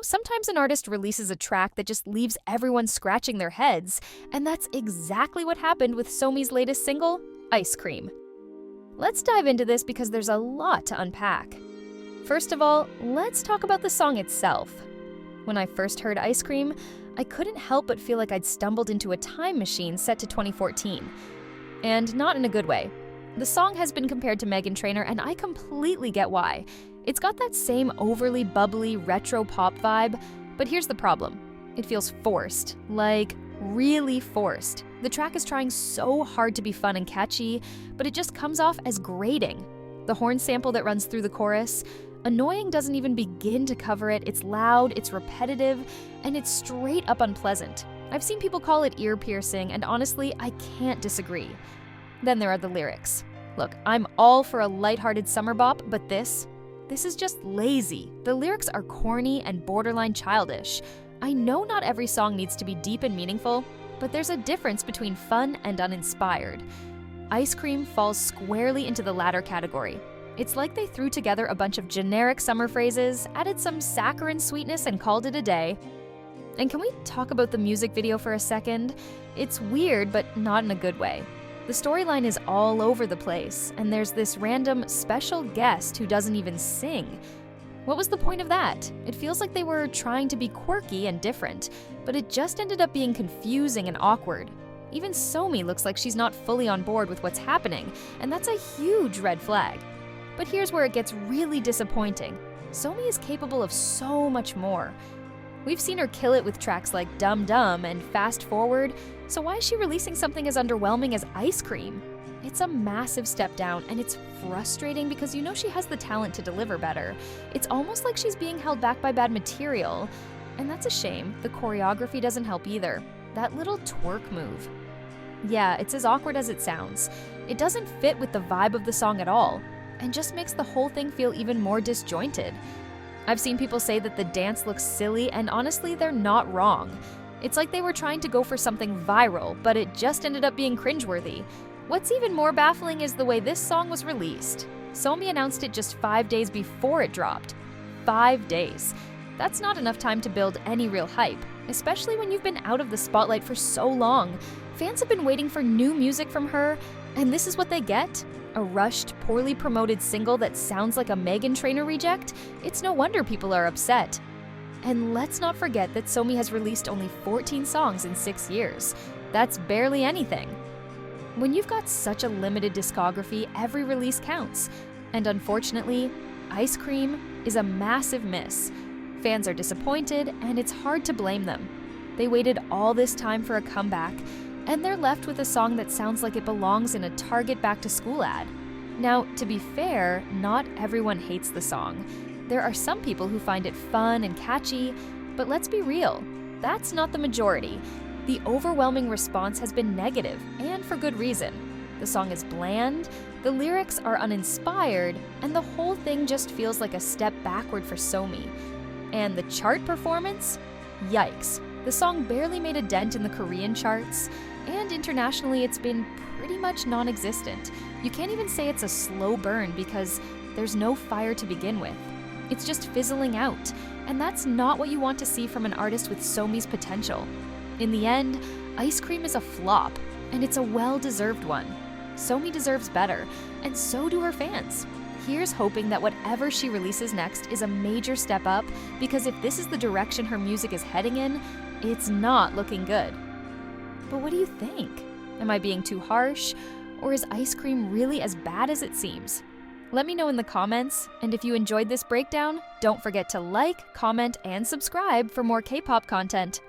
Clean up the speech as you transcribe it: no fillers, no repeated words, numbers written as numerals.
Sometimes an artist releases a track that just leaves everyone scratching their heads, and that's exactly what happened with SOMI's latest single, Ice Cream. Let's dive into this because there's a lot to unpack. First of all, let's talk about the song itself. When I first heard Ice Cream, I couldn't help but feel like I'd stumbled into a time machine set to 2014. And not in a good way. The song has been compared to Meghan Trainor, and I completely get why. It's got that same overly bubbly retro pop vibe, but here's the problem. It feels forced, like really forced. The track is trying so hard to be fun and catchy, but it just comes off as grating. The horn sample that runs through the chorus, annoying doesn't even begin to cover it. It's loud, it's repetitive, and it's straight up unpleasant. I've seen people call it ear-piercing, and honestly, I can't disagree. Then there are the lyrics. Look, I'm all for a lighthearted summer bop, but this is just lazy. The lyrics are corny and borderline childish. I know not every song needs to be deep and meaningful, but there's a difference between fun and uninspired. Ice Cream falls squarely into the latter category. It's like they threw together a bunch of generic summer phrases, added some saccharine sweetness, and called it a day. And can we talk about the music video for a second? It's weird, but not in a good way. The storyline is all over the place, and there's this random special guest who doesn't even sing. What was the point of that? It feels like they were trying to be quirky and different, but it just ended up being confusing and awkward. Even SOMI looks like she's not fully on board with what's happening, and that's a huge red flag. But here's where it gets really disappointing. SOMI is capable of so much more. We've seen her kill it with tracks like Dum Dum and Fast Forward, so why is she releasing something as underwhelming as Ice Cream? It's a massive step down, and it's frustrating because she has the talent to deliver better. It's almost like she's being held back by bad material, and that's a shame. The choreography doesn't help either. That little twerk move. Yeah, it's as awkward as it sounds. It doesn't fit with the vibe of the song at all, and just makes the whole thing feel even more disjointed. I've seen people say that the dance looks silly, and honestly, they're not wrong. It's like they were trying to go for something viral, but it just ended up being cringeworthy. What's even more baffling is the way this song was released. SOMI announced it just 5 days before it dropped. 5 days. That's not enough time to build any real hype, especially when you've been out of the spotlight for so long. Fans have been waiting for new music from her, and this is what they get? A rushed, poorly promoted single that sounds like a Meghan Trainor reject? It's no wonder people are upset. And let's not forget that SOMI has released only 14 songs in 6 years. That's barely anything. When you've got such a limited discography, every release counts. And unfortunately, Ice Cream is a massive miss. Fans are disappointed, and it's hard to blame them. They waited all this time for a comeback, and they're left with a song that sounds like it belongs in a Target back-to-school ad. Now, to be fair, not everyone hates the song. There are some people who find it fun and catchy, but let's be real, that's not the majority. The overwhelming response has been negative, and for good reason. The song is bland, the lyrics are uninspired, and the whole thing just feels like a step backward for SOMI. And the chart performance? Yikes. The song barely made a dent in the Korean charts, and internationally it's been pretty much non-existent. You can't even say it's a slow burn because there's no fire to begin with. It's just fizzling out, and that's not what you want to see from an artist with SOMI's potential. In the end, Ice Cream is a flop, and it's a well-deserved one. SOMI deserves better, and so do her fans. Here's hoping that whatever she releases next is a major step up, because if this is the direction her music is heading in, it's not looking good. But what do you think? Am I being too harsh? Or is Ice Cream really as bad as it seems? Let me know in the comments, and if you enjoyed this breakdown, don't forget to like, comment, and subscribe for more K-pop content.